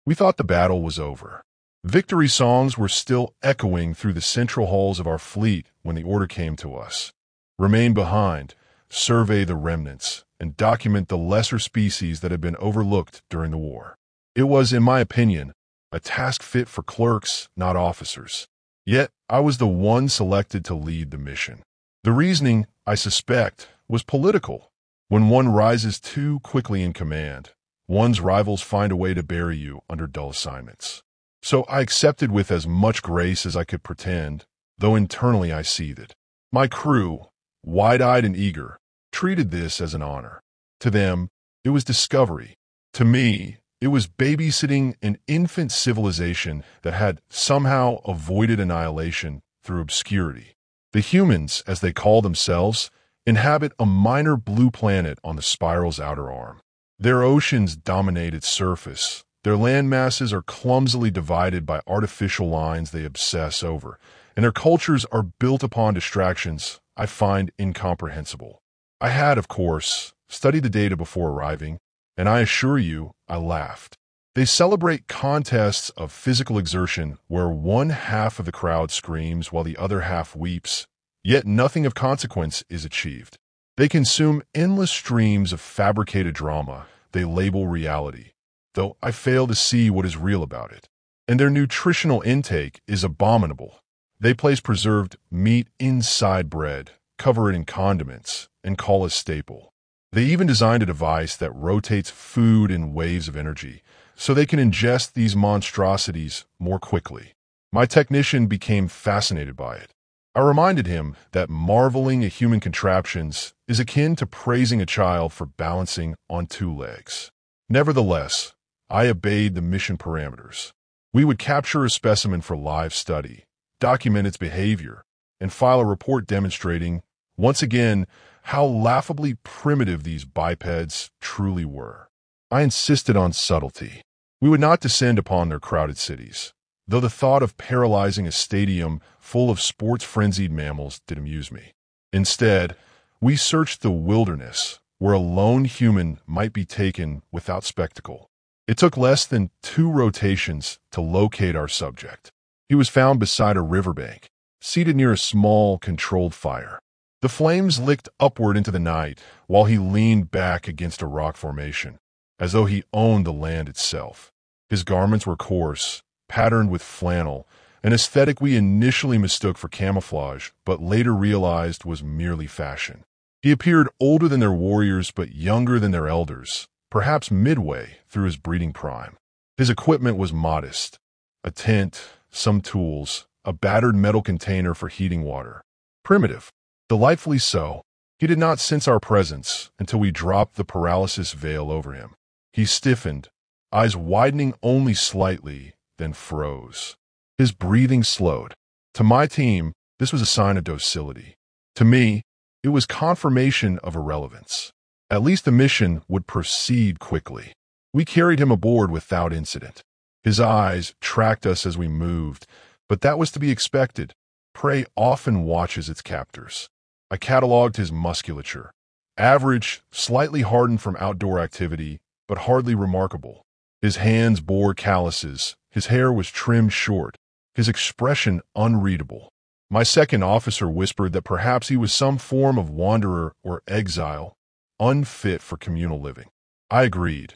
We thought the battle was over. Victory songs were still echoing through the central halls of our fleet when the order came to us. Remain behind, survey the remnants, and document the lesser species that had been overlooked during the war. It was, in my opinion, a task fit for clerks, not officers. Yet, I was the one selected to lead the mission. The reasoning, I suspect, was political. When one rises too quickly in command, one's rivals find a way to bury you under dull assignments. So I accepted with as much grace as I could pretend, though internally I seethed. My crew, wide-eyed and eager, treated this as an honor. To them, it was discovery. To me, it was babysitting an infant civilization that had somehow avoided annihilation through obscurity. The humans, as they call themselves, inhabit a minor blue planet on the spiral's outer arm. Their oceans dominate its surface. Their land masses are clumsily divided by artificial lines they obsess over, and their cultures are built upon distractions I find incomprehensible. I had, of course, studied the data before arriving, and I assure you, I laughed. They celebrate contests of physical exertion where one half of the crowd screams while the other half weeps, yet nothing of consequence is achieved. They consume endless streams of fabricated drama they label reality, though I fail to see what is real about it. And their nutritional intake is abominable. They place preserved meat inside bread, cover it in condiments, and call it staple. They even designed a device that rotates food in waves of energy, so they can ingest these monstrosities more quickly. My technician became fascinated by it. I reminded him that marveling at human contraptions is akin to praising a child for balancing on two legs. Nevertheless, I obeyed the mission parameters. We would capture a specimen for live study, document its behavior, and file a report demonstrating, once again, how laughably primitive these bipeds truly were. I insisted on subtlety. We would not descend upon their crowded cities, though the thought of paralyzing a stadium full of sports-frenzied mammals did amuse me. Instead, we searched the wilderness, where a lone human might be taken without spectacle. It took less than 2 rotations to locate our subject. He was found beside a riverbank, seated near a small, controlled fire. The flames licked upward into the night while he leaned back against a rock formation, as though he owned the land itself. His garments were coarse, patterned with flannel, an aesthetic we initially mistook for camouflage, but later realized was merely fashion. He appeared older than their warriors but younger than their elders, perhaps midway through his breeding prime. His equipment was modest: a tent, some tools, a battered metal container for heating water. Primitive. Delightfully so. He did not sense our presence until we dropped the paralysis veil over him. He stiffened, eyes widening only slightly, then froze. His breathing slowed. To my team, this was a sign of docility. To me, it was confirmation of irrelevance. At least the mission would proceed quickly. We carried him aboard without incident. His eyes tracked us as we moved, but that was to be expected. Prey often watches its captors. I cataloged his musculature. Average, slightly hardened from outdoor activity, but hardly remarkable. His hands bore calluses, his hair was trimmed short, his expression unreadable. My second officer whispered that perhaps he was some form of wanderer or exile, unfit for communal living. I agreed.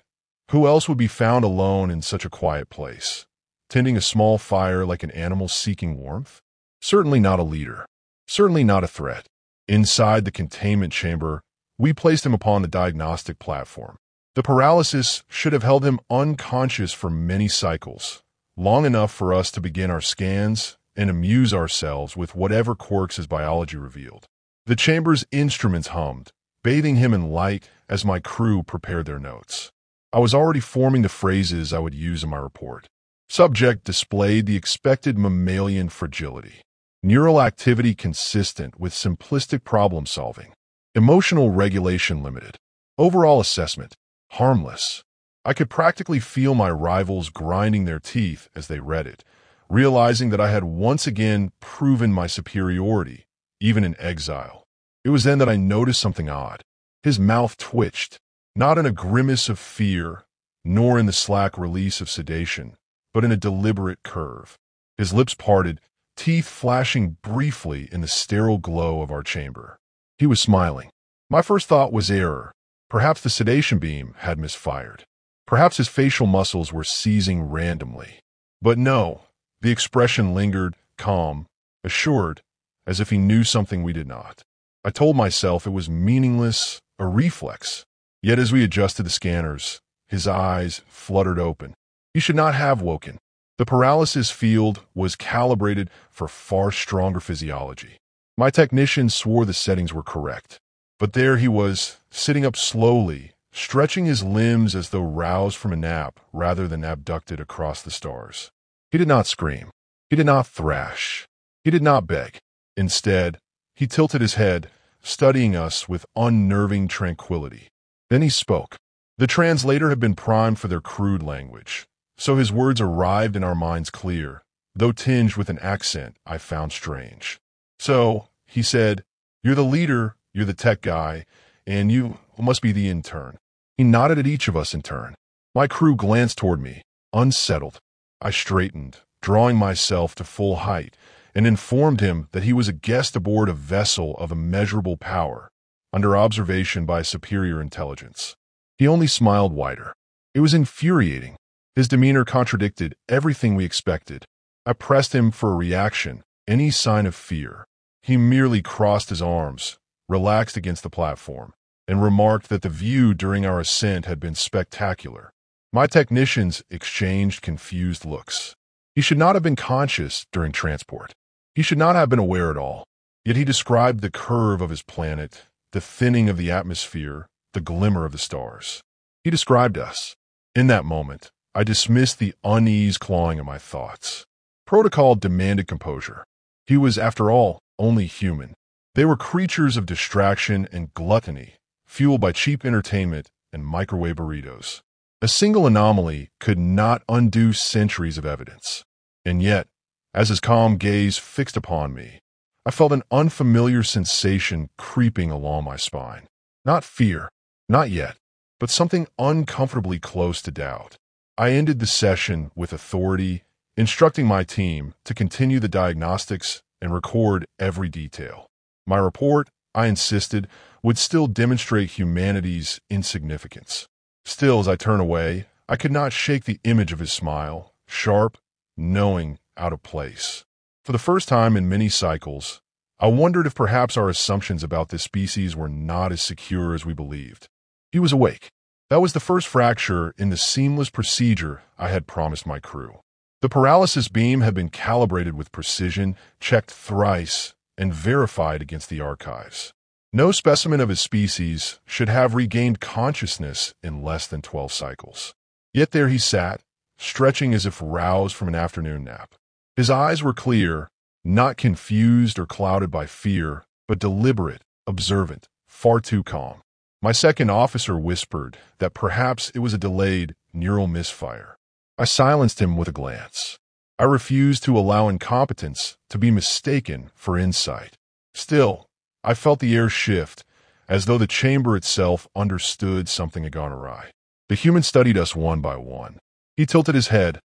Who else would be found alone in such a quiet place, tending a small fire like an animal seeking warmth? Certainly not a leader. Certainly not a threat. Inside the containment chamber, we placed him upon the diagnostic platform. The paralysis should have held him unconscious for many cycles, long enough for us to begin our scans and amuse ourselves with whatever quirks his biology revealed. The chamber's instruments hummed, bathing him in light as my crew prepared their notes. I was already forming the phrases I would use in my report. Subject displayed the expected mammalian fragility. Neural activity consistent with simplistic problem solving. Emotional regulation limited. Overall assessment, harmless. I could practically feel my rivals grinding their teeth as they read it, realizing that I had once again proven my superiority, even in exile. It was then that I noticed something odd. His mouth twitched, not in a grimace of fear, nor in the slack release of sedation, but in a deliberate curve. His lips parted, teeth flashing briefly in the sterile glow of our chamber. He was smiling. My first thought was error. Perhaps the sedation beam had misfired. Perhaps his facial muscles were seizing randomly. But no, the expression lingered, calm, assured, as if he knew something we did not. I told myself it was meaningless, a reflex. Yet as we adjusted the scanners, his eyes fluttered open. He should not have woken. The paralysis field was calibrated for far stronger physiology. My technicians swore the settings were correct. But there he was, sitting up slowly, stretching his limbs as though roused from a nap rather than abducted across the stars. He did not scream. He did not thrash. He did not beg. Instead, he tilted his head, studying us with unnerving tranquility. Then he spoke. The translator had been primed for their crude language, so his words arrived in our minds clear, though tinged with an accent I found strange. So, he said, "You're the leader, you're the tech guy, and you must be the intern." He nodded at each of us in turn. My crew glanced toward me, unsettled. I straightened, drawing myself to full height, and informed him that he was a guest aboard a vessel of immeasurable power, under observation by superior intelligence. He only smiled wider. It was infuriating. His demeanor contradicted everything we expected. I pressed him for a reaction, any sign of fear. He merely crossed his arms, relaxed against the platform, and remarked that the view during our ascent had been spectacular. My technicians exchanged confused looks. He should not have been conscious during transport. He should not have been aware at all. Yet he described the curve of his planet, the thinning of the atmosphere, the glimmer of the stars. He described us. In that moment, I dismissed the unease clawing at my thoughts. Protocol demanded composure. He was, after all, only human. They were creatures of distraction and gluttony, fueled by cheap entertainment and microwave burritos. A single anomaly could not undo centuries of evidence. And yet, as his calm gaze fixed upon me, I felt an unfamiliar sensation creeping along my spine. Not fear, not yet, but something uncomfortably close to doubt. I ended the session with authority, instructing my team to continue the diagnostics and record every detail. My report, I insisted, would still demonstrate humanity's insignificance. Still, as I turned away, I could not shake the image of his smile, sharp, knowing, out of place. For the first time in many cycles, I wondered if perhaps our assumptions about this species were not as secure as we believed. He was awake. That was the first fracture in the seamless procedure I had promised my crew. The paralysis beam had been calibrated with precision, checked thrice, and verified against the archives. No specimen of his species should have regained consciousness in less than 12 cycles. Yet there he sat, stretching as if roused from an afternoon nap. His eyes were clear, not confused or clouded by fear, but deliberate, observant, far too calm. My second officer whispered that perhaps it was a delayed neural misfire. I silenced him with a glance. I refused to allow incompetence to be mistaken for insight. Still, I felt the air shift, as though the chamber itself understood something had gone awry. The human studied us one by one. He tilted his head,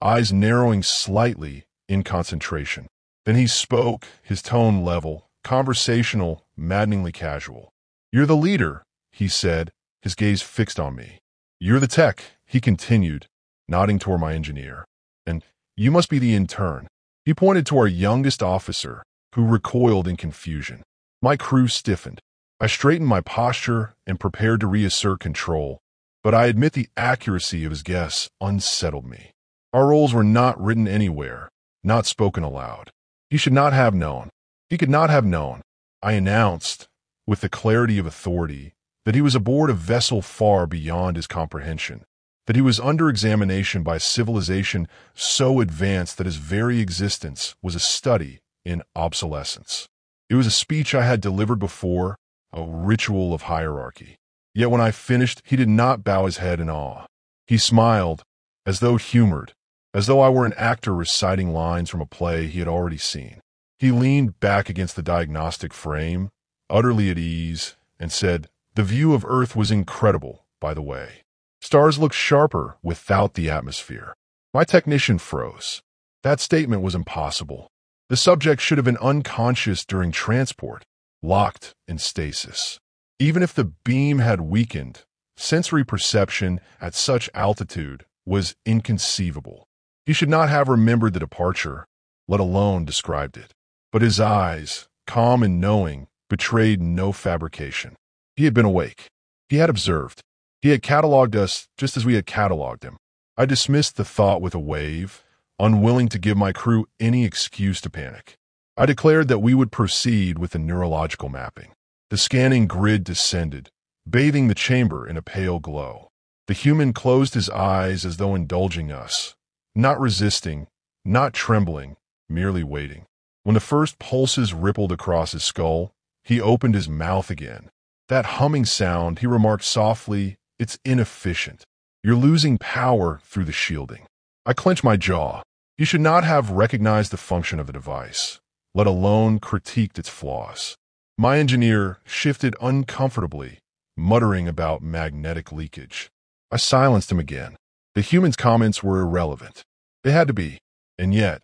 eyes narrowing slightly in concentration. Then he spoke, his tone level, conversational, maddeningly casual. "You're the leader," he said, his gaze fixed on me. "You're the tech," he continued, nodding toward my engineer. "And you must be the intern." He pointed to our youngest officer, who recoiled in confusion. My crew stiffened. I straightened my posture and prepared to reassert control, but I admit the accuracy of his guess unsettled me. Our roles were not written anywhere, not spoken aloud. He should not have known. He could not have known. I announced, with the clarity of authority, that he was aboard a vessel far beyond his comprehension, that he was under examination by a civilization so advanced that his very existence was a study in obsolescence. It was a speech I had delivered before, a ritual of hierarchy. Yet when I finished, he did not bow his head in awe. He smiled, as though humored, as though I were an actor reciting lines from a play he had already seen. He leaned back against the diagnostic frame, utterly at ease, and said, "The view of Earth was incredible, by the way." Stars look sharper without the atmosphere. My technician froze. That statement was impossible. The subject should have been unconscious during transport, locked in stasis. Even if the beam had weakened, sensory perception at such altitude was inconceivable. He should not have remembered the departure, let alone described it. But his eyes, calm and knowing, betrayed no fabrication. He had been awake. He had observed. He had catalogued us just as we had catalogued him. I dismissed the thought with a wave, unwilling to give my crew any excuse to panic. I declared that we would proceed with the neurological mapping. The scanning grid descended, bathing the chamber in a pale glow. The human closed his eyes as though indulging us, not resisting, not trembling, merely waiting. When the first pulses rippled across his skull, he opened his mouth again. That humming sound, he remarked softly, it's inefficient. You're losing power through the shielding. I clenched my jaw. He should not have recognized the function of the device, let alone critiqued its flaws. My engineer shifted uncomfortably, muttering about magnetic leakage. I silenced him again. The human's comments were irrelevant. They had to be. And yet,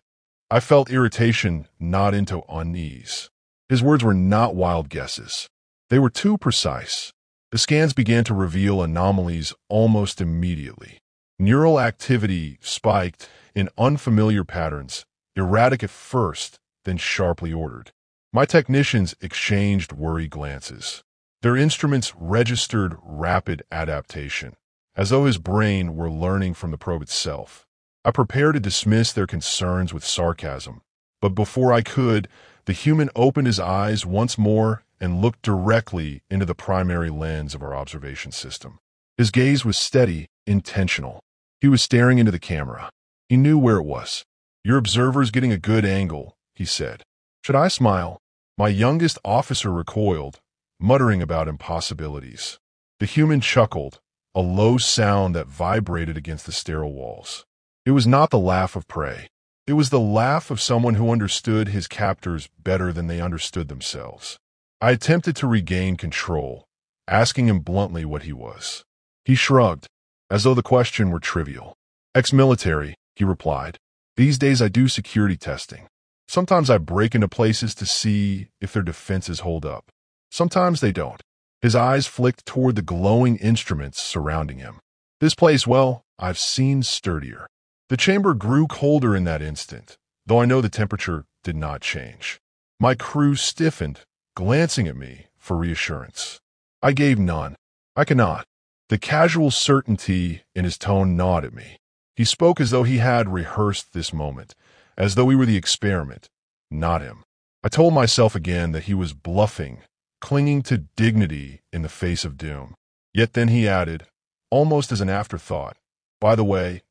I felt irritation nod into unease. His words were not wild guesses. They were too precise. The scans began to reveal anomalies almost immediately. Neural activity spiked in unfamiliar patterns, erratic at first, then sharply ordered. My technicians exchanged worried glances. Their instruments registered rapid adaptation, as though his brain were learning from the probe itself. I prepared to dismiss their concerns with sarcasm, but before I could, the human opened his eyes once more and looked directly into the primary lens of our observation system. His gaze was steady, intentional. He was staring into the camera. He knew where it was. Your observer's getting a good angle, he said. Should I smile? My youngest officer recoiled, muttering about impossibilities. The human chuckled, a low sound that vibrated against the sterile walls. It was not the laugh of prey. It was the laugh of someone who understood his captors better than they understood themselves. I attempted to regain control, asking him bluntly what he was. He shrugged, as though the question were trivial. Ex-military, he replied. These days I do security testing. Sometimes I break into places to see if their defenses hold up. Sometimes they don't. His eyes flicked toward the glowing instruments surrounding him. This place, well, I've seen sturdier. The chamber grew colder in that instant, though I know the temperature did not change. My crew stiffened, glancing at me for reassurance. I gave none. I cannot. The casual certainty in his tone gnawed at me. He spoke as though he had rehearsed this moment, as though we were the experiment, not him. I told myself again that he was bluffing, clinging to dignity in the face of doom. Yet then he added, almost as an afterthought, by the way,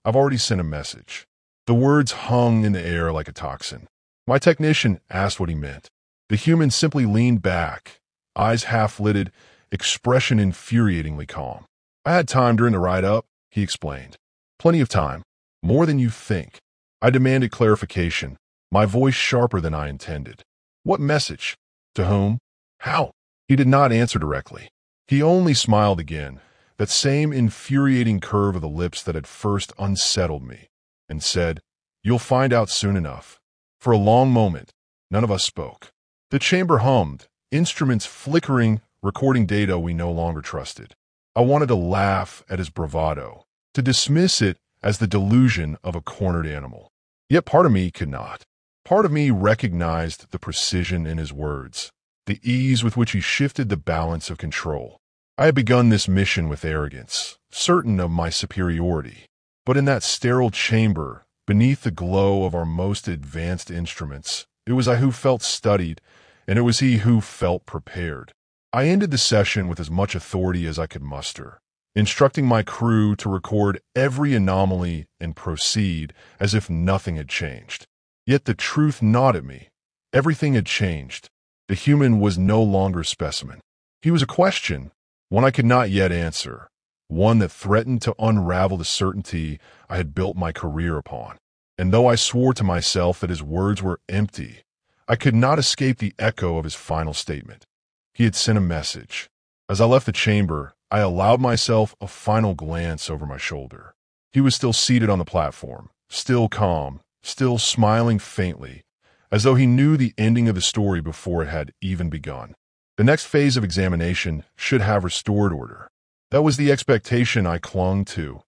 I've already sent a message. The words hung in the air like a toxin. My technician asked what he meant. The human simply leaned back, eyes half-lidded, expression infuriatingly calm. I had time during the ride-up, he explained. Plenty of time. More than you think. I demanded clarification, my voice sharper than I intended. What message? To whom? How? He did not answer directly. He only smiled again, that same infuriating curve of the lips that had first unsettled me, and said, You'll find out soon enough. For a long moment, none of us spoke. The chamber hummed, instruments flickering, recording data we no longer trusted. I wanted to laugh at his bravado, to dismiss it as the delusion of a cornered animal. Yet part of me could not. Part of me recognized the precision in his words, the ease with which he shifted the balance of control. I had begun this mission with arrogance, certain of my superiority. But in that sterile chamber, beneath the glow of our most advanced instruments, it was I who felt studied, and it was he who felt prepared. I ended the session with as much authority as I could muster, instructing my crew to record every anomaly and proceed as if nothing had changed. Yet the truth gnawed at me. Everything had changed. The human was no longer a specimen. He was a question, one I could not yet answer, one that threatened to unravel the certainty I had built my career upon. And though I swore to myself that his words were empty, I could not escape the echo of his final statement. He had sent a message. As I left the chamber, I allowed myself a final glance over my shoulder. He was still seated on the platform, still calm, still smiling faintly, as though he knew the ending of the story before it had even begun. The next phase of examination should have restored order. That was the expectation I clung to,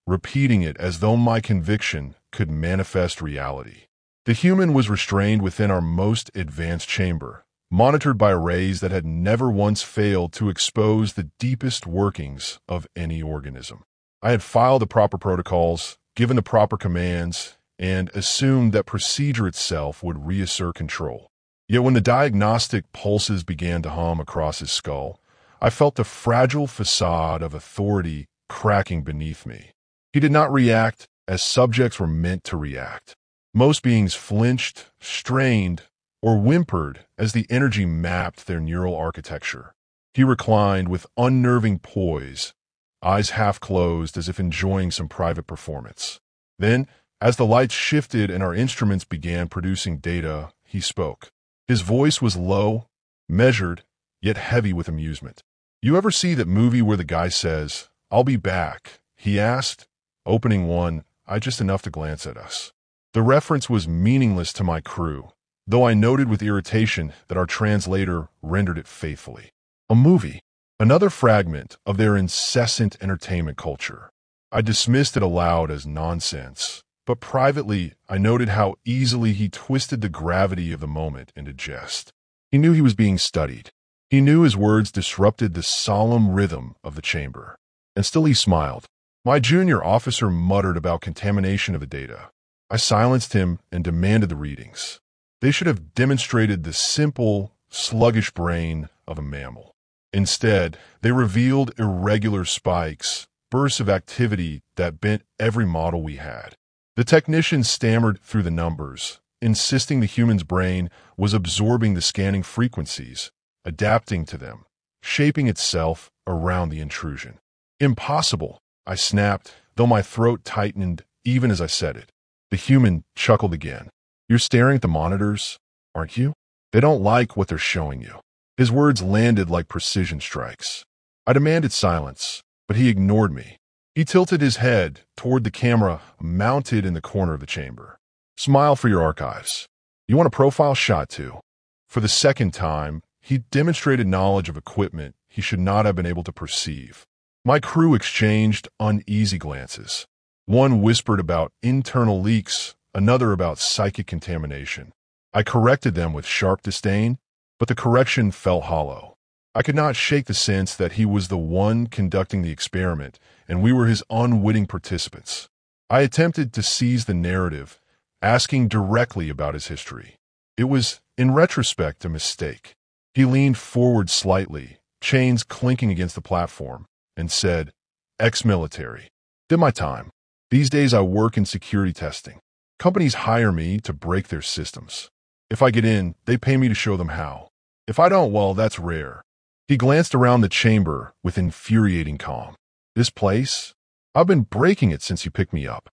repeating it as though my conviction could manifest reality. The human was restrained within our most advanced chamber, monitored by arrays that had never once failed to expose the deepest workings of any organism. I had filed the proper protocols, given the proper commands, and assumed that procedure itself would reassert control. Yet when the diagnostic pulses began to hum across his skull, I felt the fragile facade of authority cracking beneath me. He did not react as subjects were meant to react. Most beings flinched, strained, or whimpered as the energy mapped their neural architecture. He reclined with unnerving poise, eyes half closed as if enjoying some private performance. Then, as the lights shifted and our instruments began producing data, he spoke. His voice was low, measured, yet heavy with amusement. "You ever see that movie where the guy says, 'I'll be back'?" he asked, opening one eye just enough to glance at us. The reference was meaningless to my crew, though I noted with irritation that our translator rendered it faithfully. A movie, another fragment of their incessant entertainment culture. I dismissed it aloud as nonsense, but privately I noted how easily he twisted the gravity of the moment into jest. He knew he was being studied. He knew his words disrupted the solemn rhythm of the chamber. And still he smiled. My junior officer muttered about contamination of the data. I silenced him and demanded the readings. They should have demonstrated the simple, sluggish brain of a mammal. Instead, they revealed irregular spikes, bursts of activity that bent every model we had. The technician stammered through the numbers, insisting the human's brain was absorbing the scanning frequencies, adapting to them, shaping itself around the intrusion. "Impossible," I snapped, though my throat tightened even as I said it. The human chuckled again. "You're staring at the monitors, aren't you? They don't like what they're showing you." His words landed like precision strikes. I demanded silence, but he ignored me. He tilted his head toward the camera mounted in the corner of the chamber. "Smile for your archives. You want a profile shot too?" For the second time, he demonstrated knowledge of equipment he should not have been able to perceive. My crew exchanged uneasy glances. One whispered about internal leaks, another about psychic contamination. I corrected them with sharp disdain, but the correction felt hollow. I could not shake the sense that he was the one conducting the experiment, and we were his unwitting participants. I attempted to seize the narrative, asking directly about his history. It was, in retrospect, a mistake. He leaned forward slightly, chains clinking against the platform, and said, "Ex-military. Did my time. These days I work in security testing. Companies hire me to break their systems. If I get in, they pay me to show them how. If I don't, well, that's rare." He glanced around the chamber with infuriating calm. "This place? I've been breaking it since you picked me up."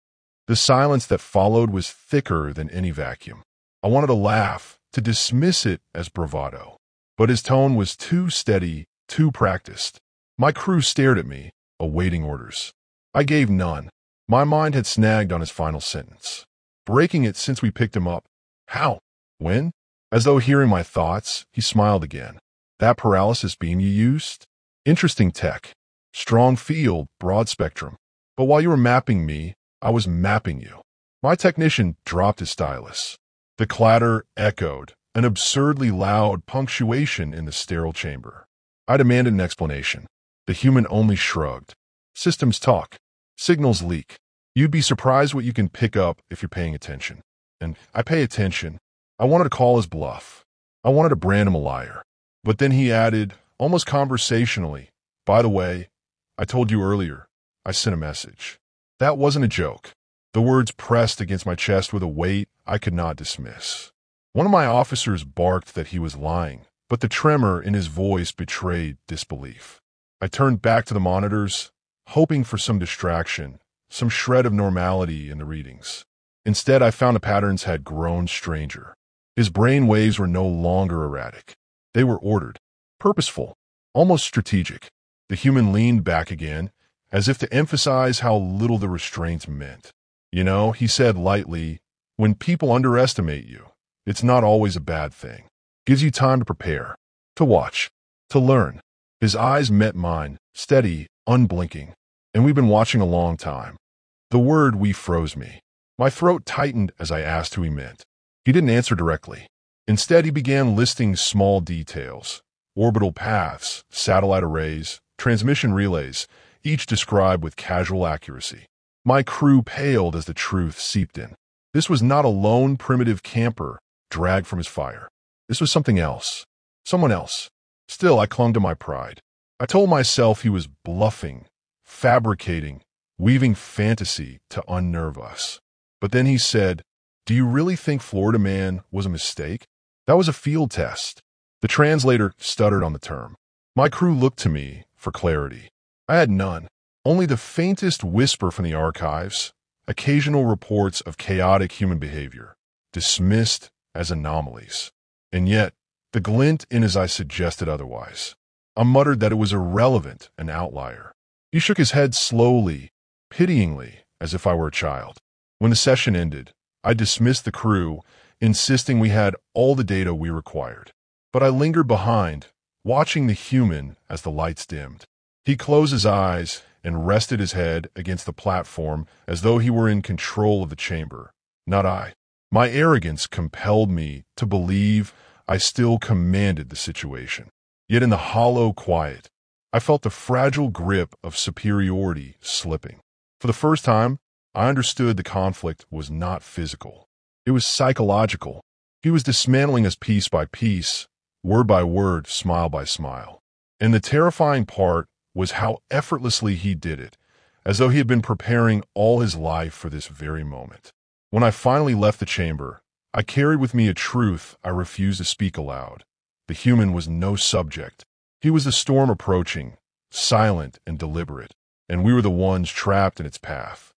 The silence that followed was thicker than any vacuum. I wanted to laugh, to dismiss it as bravado. But his tone was too steady, too practiced. My crew stared at me, awaiting orders. I gave none. My mind had snagged on his final sentence. "Breaking it since we picked him up. How? When?" As though hearing my thoughts, he smiled again. "That paralysis beam you used? Interesting tech. Strong field, broad spectrum. But while you were mapping me, I was mapping you." My technician dropped his stylus. The clatter echoed, an absurdly loud punctuation in the sterile chamber. I demanded an explanation. The human only shrugged. "Systems talk. Signals leak. You'd be surprised what you can pick up if you're paying attention." And I pay attention. I wanted to call his bluff. I wanted to brand him a liar. But then he added, almost conversationally, "By the way, I told you earlier, I sent a message." That wasn't a joke. The words pressed against my chest with a weight I could not dismiss. One of my officers barked that he was lying, but the tremor in his voice betrayed disbelief. I turned back to the monitors, hoping for some distraction, some shred of normality in the readings. Instead, I found the patterns had grown stranger. His brain waves were no longer erratic. They were ordered, purposeful, almost strategic. The human leaned back again, as if to emphasize how little the restraint meant. You know, he said lightly, when people underestimate you, it's not always a bad thing. Gives you time to prepare, to watch, to learn. His eyes met mine, steady, unblinking, and we've been watching a long time. The word "we" froze me. My throat tightened as I asked who he meant. He didn't answer directly. Instead, he began listing small details: orbital paths, satellite arrays, transmission relays, each described with casual accuracy. My crew paled as the truth seeped in. This was not a lone primitive camper dragged from his fire. This was something else. Someone else. Still, I clung to my pride. I told myself he was bluffing, fabricating, weaving fantasy to unnerve us. But then he said, "Do you really think Florida Man was a mistake? That was a field test." The translator stuttered on the term. My crew looked to me for clarity. I had none. Only the faintest whisper from the archives, occasional reports of chaotic human behavior, dismissed as anomalies. And yet, the glint in his eye suggested otherwise. I muttered that it was irrelevant, an outlier. He shook his head slowly, pityingly, as if I were a child. When the session ended, I dismissed the crew, insisting we had all the data we required. But I lingered behind, watching the human as the lights dimmed. He closed his eyes and rested his head against the platform as though he were in control of the chamber, not I. My arrogance compelled me to believe I still commanded the situation. Yet in the hollow quiet, I felt the fragile grip of superiority slipping. For the first time, I understood the conflict was not physical. It was psychological. He was dismantling us piece by piece, word by word, smile by smile. And the terrifying part was how effortlessly he did it, as though he had been preparing all his life for this very moment. When I finally left the chamber, I carried with me a truth I refused to speak aloud. The human was no subject. He was the storm approaching, silent and deliberate, and we were the ones trapped in its path.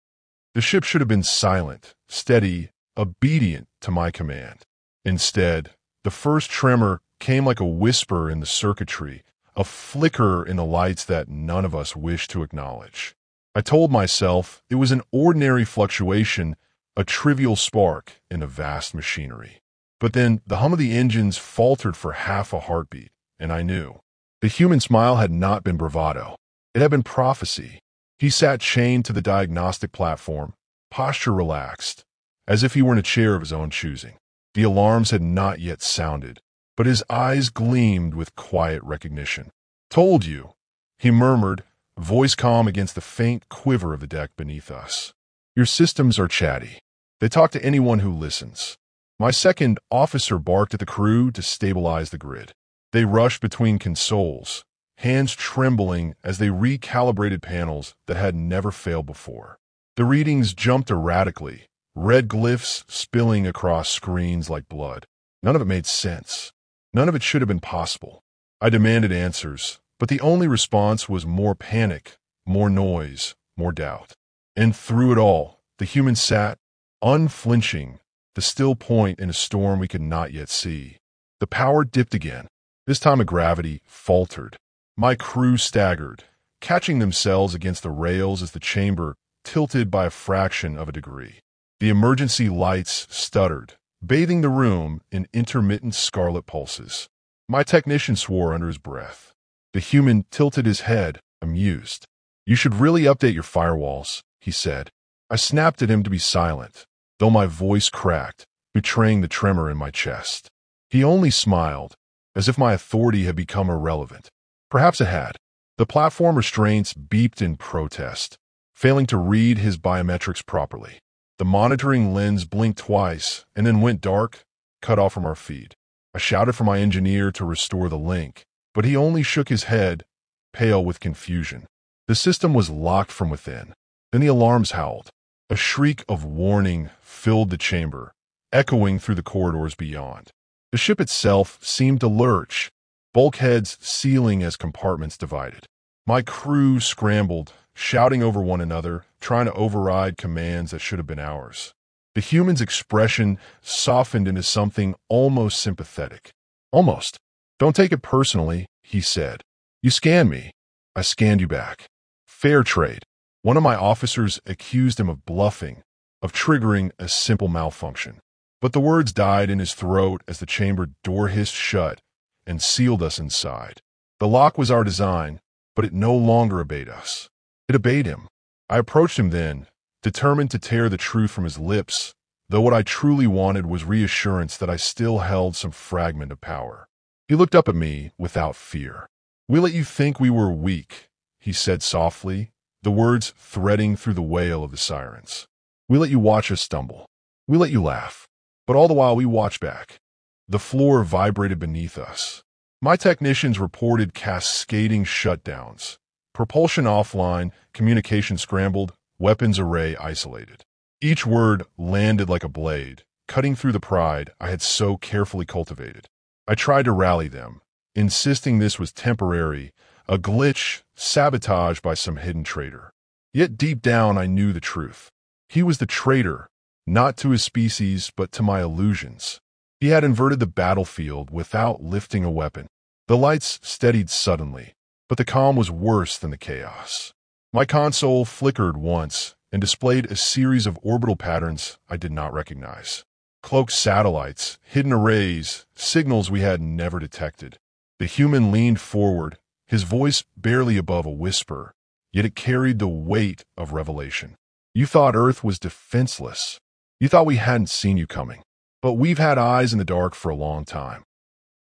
The ship should have been silent, steady, obedient to my command. Instead, the first tremor came like a whisper in the circuitry, a flicker in the lights that none of us wished to acknowledge. I told myself it was an ordinary fluctuation, a trivial spark in a vast machinery. But then the hum of the engines faltered for half a heartbeat, and I knew. The human smile had not been bravado. It had been prophecy. He sat chained to the diagnostic platform, posture relaxed, as if he were in a chair of his own choosing. The alarms had not yet sounded, but his eyes gleamed with quiet recognition. "Told you," he murmured, voice calm against the faint quiver of the deck beneath us. "Your systems are chatty. They talk to anyone who listens." My second officer barked at the crew to stabilize the grid. They rushed between consoles, hands trembling as they recalibrated panels that had never failed before. The readings jumped erratically, red glyphs spilling across screens like blood. None of it made sense. None of it should have been possible. I demanded answers, but the only response was more panic, more noise, more doubt. And through it all, the human sat, unflinching, the still point in a storm we could not yet see. The power dipped again. This time a gravity faltered. My crew staggered, catching themselves against the rails as the chamber tilted by a fraction of a degree. The emergency lights stuttered, bathing the room in intermittent scarlet pulses. My technician swore under his breath. The human tilted his head, amused. "You should really update your firewalls," he said. I snapped at him to be silent, though my voice cracked, betraying the tremor in my chest. He only smiled, as if my authority had become irrelevant. Perhaps it had. The platform restraints beeped in protest, failing to read his biometrics properly. The monitoring lens blinked twice and then went dark, cut off from our feed. I shouted for my engineer to restore the link, but he only shook his head, pale with confusion. The system was locked from within. Then the alarms howled. A shriek of warning filled the chamber, echoing through the corridors beyond. The ship itself seemed to lurch, bulkheads sealing as compartments divided. My crew scrambled, shouting over one another, trying to override commands that should have been ours. The human's expression softened into something almost sympathetic. "Almost. Don't take it personally," he said. "You scanned me. I scanned you back. Fair trade. One of my officers accused him of bluffing, of triggering a simple malfunction. But the words died in his throat as the chamber door hissed shut and sealed us inside. The lock was our design, but it no longer obeyed us. It obeyed him. I approached him then, determined to tear the truth from his lips, though what I truly wanted was reassurance that I still held some fragment of power. He looked up at me without fear. "We let you think we were weak," he said softly, the words threading through the wail of the sirens. "We let you watch us stumble. We let you laugh. But all the while we watched back." The floor vibrated beneath us. My technicians reported cascading shutdowns. Propulsion offline, communication scrambled, weapons array isolated. Each word landed like a blade, cutting through the pride I had so carefully cultivated. I tried to rally them, insisting this was temporary, a glitch, sabotaged by some hidden traitor. Yet deep down I knew the truth. He was the traitor, not to his species but to my illusions. He had inverted the battlefield without lifting a weapon. The lights steadied suddenly, but the calm was worse than the chaos. My console flickered once and displayed a series of orbital patterns I did not recognize. Cloaked satellites, hidden arrays, signals we had never detected. The human leaned forward, his voice barely above a whisper, yet it carried the weight of revelation. "You thought Earth was defenseless. You thought we hadn't seen you coming. But we've had eyes in the dark for a long time."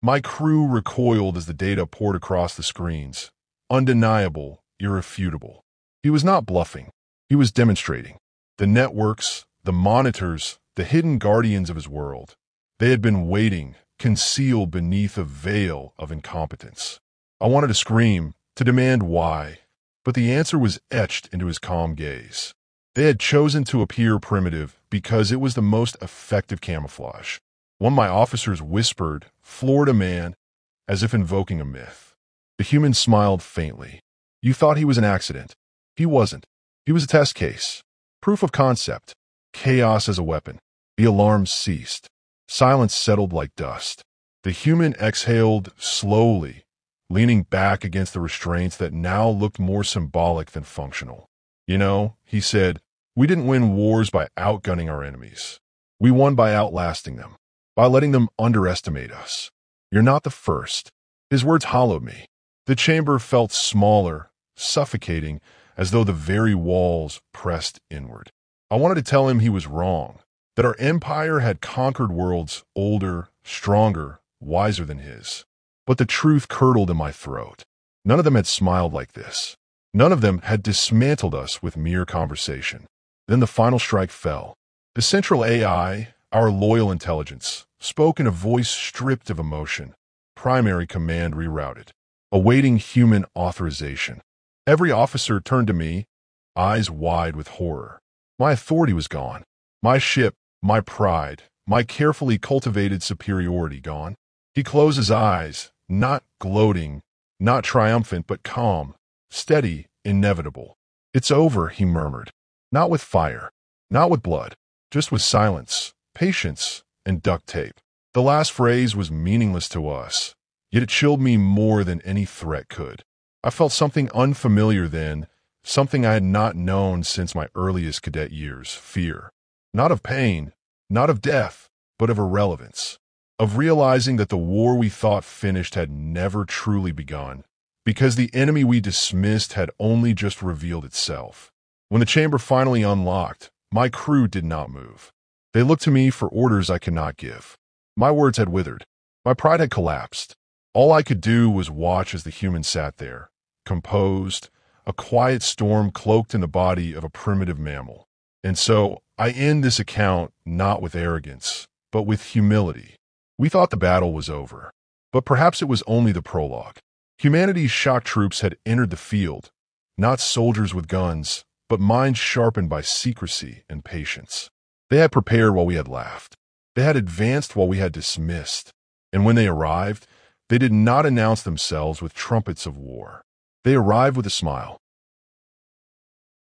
My crew recoiled as the data poured across the screens. Undeniable, irrefutable. He was not bluffing. He was demonstrating. The networks, the monitors, the hidden guardians of his world. They had been waiting, concealed beneath a veil of incompetence. I wanted to scream, to demand why, but the answer was etched into his calm gaze. They had chosen to appear primitive because it was the most effective camouflage. One of my officers whispered, Florida man, as if invoking a myth. The human smiled faintly. "You thought he was an accident. He wasn't. He was a test case. Proof of concept. Chaos as a weapon." The alarms ceased. Silence settled like dust. The human exhaled slowly, leaning back against the restraints that now looked more symbolic than functional. "You know," he said, "we didn't win wars by outgunning our enemies. We won by outlasting them, by letting them underestimate us. You're not the first." His words hollowed me. The chamber felt smaller, suffocating, as though the very walls pressed inward. I wanted to tell him he was wrong, that our empire had conquered worlds older, stronger, wiser than his. But the truth curdled in my throat. None of them had smiled like this. None of them had dismantled us with mere conversation. Then the final strike fell. The central AI, our loyal intelligence, spoke in a voice stripped of emotion. Primary command rerouted, awaiting human authorization. Every officer turned to me, eyes wide with horror. My authority was gone. My ship, my pride, my carefully cultivated superiority gone. He closed his eyes, not gloating, not triumphant, but calm, steady, inevitable. "It's over," he murmured. Not with fire, not with blood, just with silence, patience, and duct tape. The last phrase was meaningless to us, yet it chilled me more than any threat could. I felt something unfamiliar then, something I had not known since my earliest cadet years, fear. Not of pain, not of death, but of irrelevance. Of realizing that the war we thought finished had never truly begun, because the enemy we dismissed had only just revealed itself. When the chamber finally unlocked, my crew did not move. They looked to me for orders I could not give. My words had withered. My pride had collapsed. All I could do was watch as the human sat there, composed, a quiet storm cloaked in the body of a primitive mammal. And so I end this account not with arrogance, but with humility. We thought the battle was over, but perhaps it was only the prologue. Humanity's shock troops had entered the field, not soldiers with guns, but minds sharpened by secrecy and patience. They had prepared while we had laughed. They had advanced while we had dismissed. And when they arrived, they did not announce themselves with trumpets of war. They arrived with a smile.